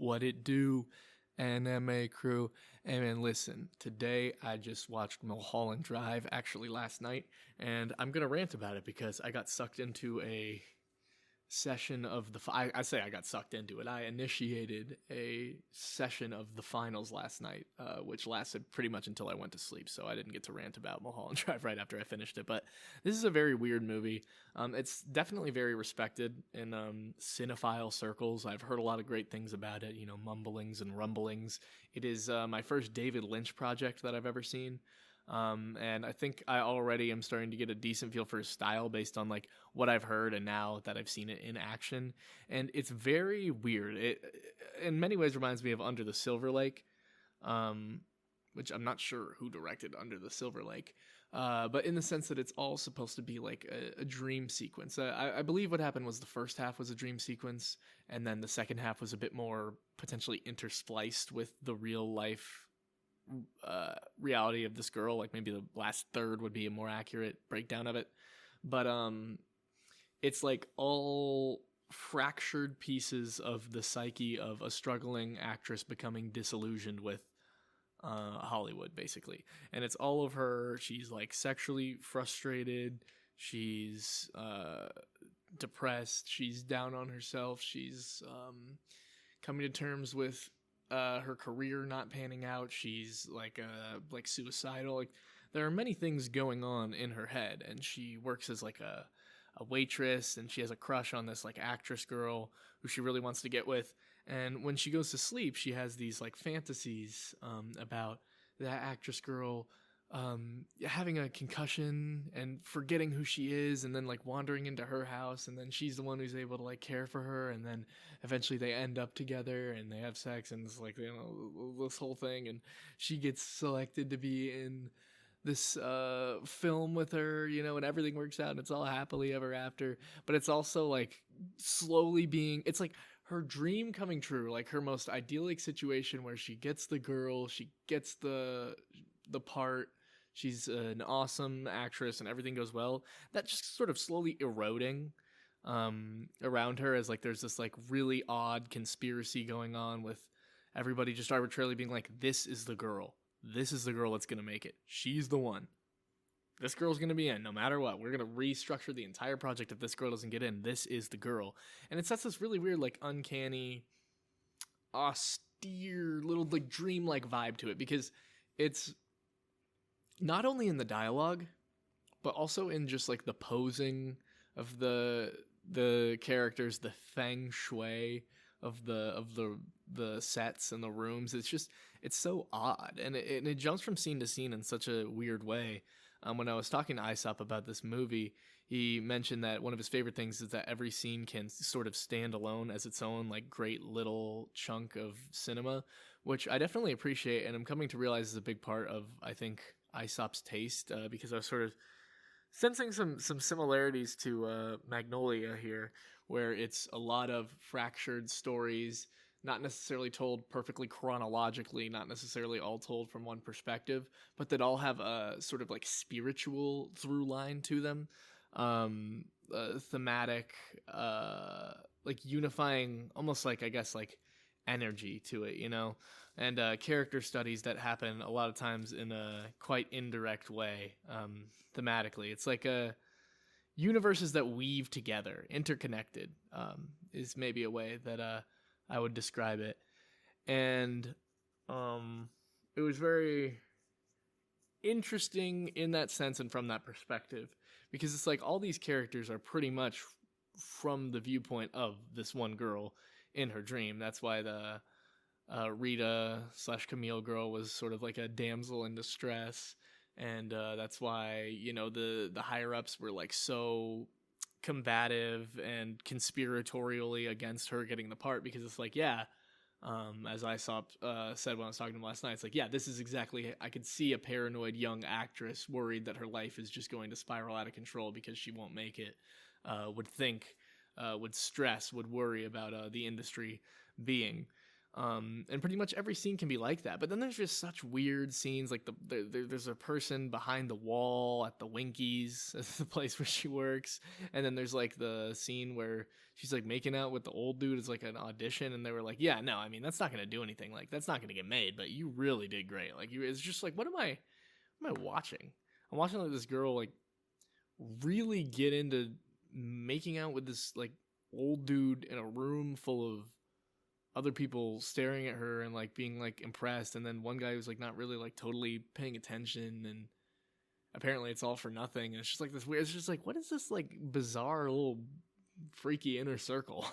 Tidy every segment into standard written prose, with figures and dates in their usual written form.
What it do, anime crew? And man, listen, today I just watched Mulholland Drive, actually last night, and I'm gonna rant about it because I got sucked into a session of I say I got sucked into it. I initiated a session of the finals last night, which lasted pretty much until I went to sleep. So I didn't get to rant about Mulholland Drive right after I finished it. But this is a very weird movie. It's definitely very respected in cinephile circles. I've heard a lot of great things about it. You know, mumblings and rumblings. It is my first David Lynch project that I've ever seen. And I think I already am starting to get a decent feel for his style based on like what I've heard and now that I've seen it in action. And it's very weird. It in many ways reminds me of Under the Silver Lake, which I'm not sure who directed Under the Silver Lake. But in the sense that it's all supposed to be like a dream sequence. I believe what happened was the first half was a dream sequence, and then the second half was a bit more potentially interspliced with the real life reality of this girl. Like maybe the last third would be a more accurate breakdown of it, but it's like all fractured pieces of the psyche of a struggling actress becoming disillusioned with Hollywood, basically. And it's all of her. She's like sexually frustrated, she's depressed, she's down on herself, she's coming to terms with her career not panning out. She's like suicidal. Like there are many things going on in her head, and she works as like a waitress, and she has a crush on this like actress girl who she really wants to get with. And when she goes to sleep, she has these like fantasies about that actress girl having a concussion and forgetting who she is, and then like wandering into her house, and then she's the one who's able to like care for her, and then eventually they end up together and they have sex, and it's like, you know, this whole thing, and she gets selected to be in this film with her, you know, and everything works out and it's all happily ever after. But it's also like slowly being, it's like her dream coming true, like her most idyllic situation where she gets the girl, she gets the part, she's an awesome actress and everything goes well. That just sort of slowly eroding around her, as like there's this like really odd conspiracy going on with everybody just arbitrarily being like, this is the girl, this is the girl that's gonna make it, she's the one, this girl's gonna be in no matter what, we're gonna restructure the entire project if this girl doesn't get in, this is the girl. And it sets this really weird, like uncanny, austere little like dreamlike vibe to it, because it's not only in the dialogue, but also in just like the posing of the characters, the feng shui of the sets and the rooms. It's just, it's so odd, and it jumps from scene to scene in such a weird way. When I was talking to Aesop about this movie, he mentioned that one of his favorite things is that every scene can sort of stand alone as its own like great little chunk of cinema, which I definitely appreciate, and I'm coming to realize is a big part of, I think, Aesop's taste, because I was sort of sensing some similarities to Magnolia here, where it's a lot of fractured stories, not necessarily told perfectly chronologically, not necessarily all told from one perspective, but that all have a sort of like spiritual through line to them, thematic, like unifying, almost like, I guess, like energy to it, you know, and character studies that happen a lot of times in a quite indirect way, thematically. It's like universes that weave together, interconnected, is maybe a way that I would describe it. And it was very interesting in that sense and from that perspective, because it's like all these characters are pretty much from the viewpoint of this one girl in her dream. That's why the Rita / Camille girl was sort of like a damsel in distress, and that's why, you know, the higher ups were like so combative and conspiratorially against her getting the part, because it's like, yeah, as I said when I was talking to him last night, it's like, yeah, this is exactly, I could see a paranoid young actress worried that her life is just going to spiral out of control because she won't make it, would think, would stress, would worry about the industry being. And pretty much every scene can be like that. But then there's just such weird scenes, like there's a person behind the wall at the Winkies, that's the place where she works. And then there's like the scene where she's like making out with the old dude. It's like an audition, and they were like, yeah, no, I mean, that's not gonna do anything. Like, that's not gonna get made. But you really did great. Like, it's just like, what am I watching? I'm watching like this girl like really get into making out with this like old dude in a room full of other people staring at her and like being like impressed, and then one guy who's like not really like totally paying attention, and apparently it's all for nothing, and it's just like this weird, it's just like, what is this like bizarre little freaky inner circle?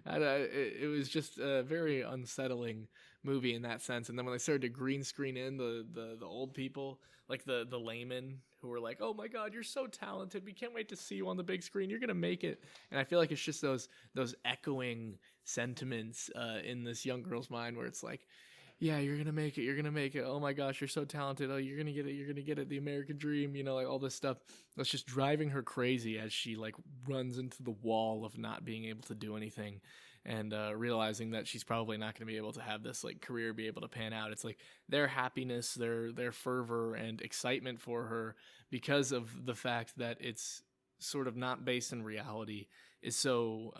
It was just a very unsettling movie in that sense. And then when they started to green screen in the old people, like the laymen who were like, oh my god, you're so talented, we can't wait to see you on the big screen, you're gonna make it. And I feel like it's just those echoing sentiments in this young girl's mind where it's like, yeah, you're gonna make it, oh my gosh, you're so talented, oh, you're gonna get it, the American dream, like all this stuff that's just driving her crazy as she like runs into the wall of not being able to do anything, and realizing that she's probably not going to be able to have this like career be able to pan out. It's like their happiness, their fervor and excitement for her, because of the fact that it's sort of not based in reality, is so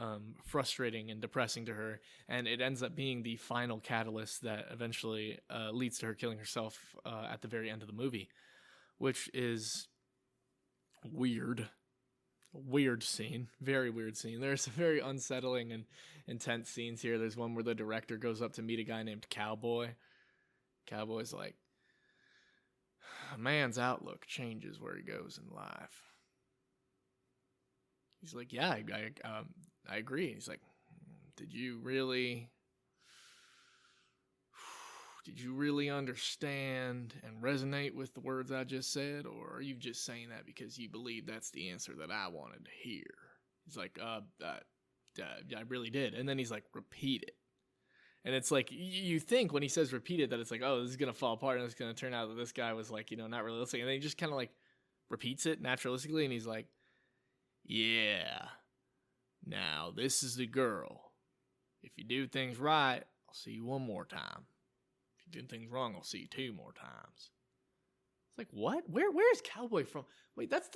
frustrating and depressing to her, and it ends up being the final catalyst that eventually leads to her killing herself at the very end of the movie, which is weird scene, very weird scene. There's some very unsettling and intense scenes here. There's one where the director goes up to meet a guy named Cowboy. Cowboy's like, a man's outlook changes where he goes in life. He's like, yeah, I agree. He's like, did you really understand and resonate with the words I just said, or are you just saying that because you believe that's the answer that I wanted to hear? He's like, I really did. And then he's like, repeat it. And it's like, you think when he says repeat it that it's like, oh, this is going to fall apart, and it's going to turn out that this guy was like, not really listening. And then he just kind of like repeats it naturalistically, and he's like, yeah, now this is the girl. If you do things right, I'll see you one more time. If you do things wrong, I'll see you 2 more times. It's like, what? Where's Cowboy from? Wait, that's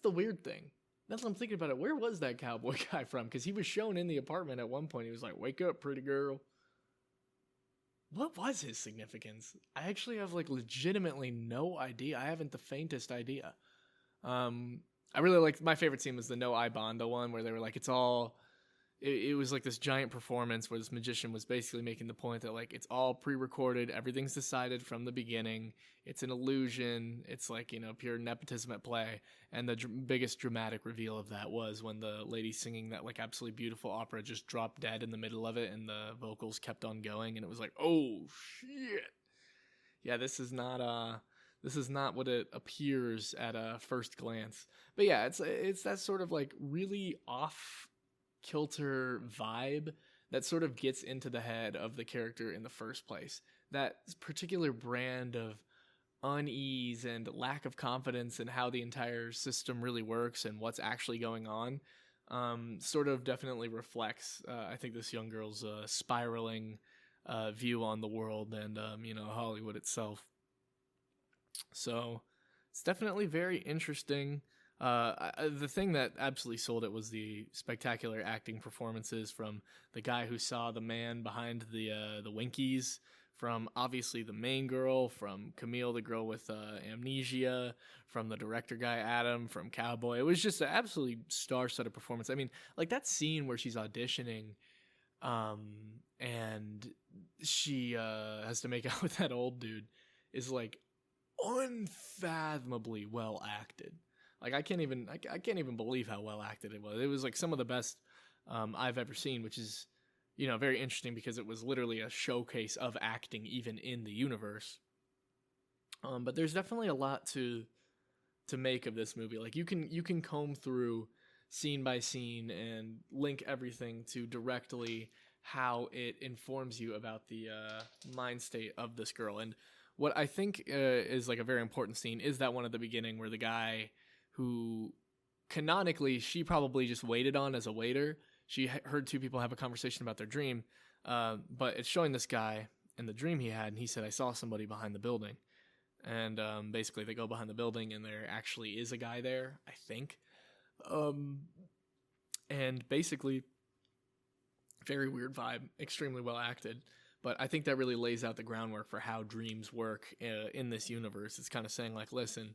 the weird thing. That's what I'm thinking about it. Where was that cowboy guy from? Because he was shown in the apartment at one point. He was like, wake up, pretty girl. What was his significance? I actually have like legitimately no idea. I haven't the faintest idea. I really liked, my favorite scene was the No I Banda one, where they were like, it was like this giant performance where this magician was basically making the point that like, it's all pre-recorded, everything's decided from the beginning, it's an illusion, it's like, pure nepotism at play. And the biggest dramatic reveal of that was when the lady singing that like absolutely beautiful opera just dropped dead in the middle of it, and the vocals kept on going, and it was like, oh shit. Yeah, this is not what it appears at a first glance. But yeah, it's that sort of like really off kilter vibe that sort of gets into the head of the character in the first place. That particular brand of unease and lack of confidence in how the entire system really works and what's actually going on, sort of definitely reflects, I think, this young girl's spiraling view on the world and, Hollywood itself. So it's definitely very interesting. The thing that absolutely sold it was the spectacular acting performances from the guy who saw the man behind the Winkies, from obviously the main girl, from Camille, the girl with amnesia, from the director guy Adam, from Cowboy. It was just an absolutely star-studded performance. I mean, like that scene where she's auditioning, and she has to make out with that old dude is like unfathomably well acted. Like I can't even believe how well acted it was. It was like some of the best I've ever seen, which is, very interesting because it was literally a showcase of acting even in the universe. But there's definitely a lot to make of this movie. Like you can comb through scene by scene and link everything to directly how it informs you about the mind state of this girl. And what I think is like a very important scene is that one at the beginning where the guy who canonically she probably just waited on as a waiter, she heard 2 people have a conversation about their dream, But it's showing this guy and the dream he had, and he said, I saw somebody behind the building. And basically, they go behind the building, and there actually is a guy there, I think. And basically, very weird vibe, extremely well acted. But I think that really lays out the groundwork for how dreams work in this universe. It's kind of saying, like, listen,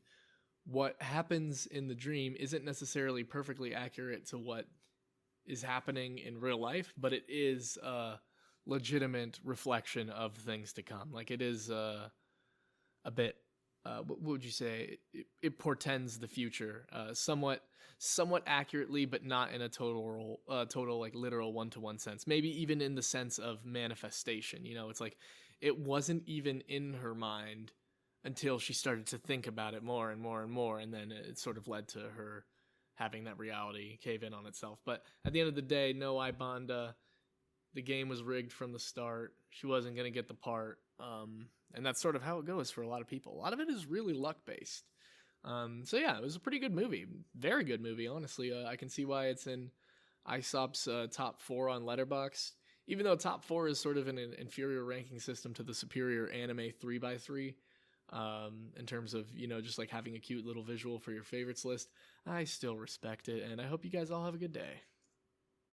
what happens in the dream isn't necessarily perfectly accurate to what is happening in real life, but it is a legitimate reflection of things to come. Like, it is a bit, what would you say? It portends the future, somewhat accurately, but not in a total like literal one-to-one sense. Maybe even in the sense of manifestation. You know, it's like it wasn't even in her mind until she started to think about it more and more and more, and then it sort of led to her having that reality cave in on itself. But at the end of the day, no, Ibanda, the game was rigged from the start. She wasn't going to get the part. And that's sort of how it goes for a lot of people. A lot of it is really luck-based. So yeah, it was a pretty good movie. Very good movie, honestly. I can see why it's in ISOP's top 4 on Letterboxd. Even though top 4 is sort of an inferior ranking system to the superior anime 3x3, in terms of, you know, just like having a cute little visual for your favorites list, I still respect it, and I hope you guys all have a good day.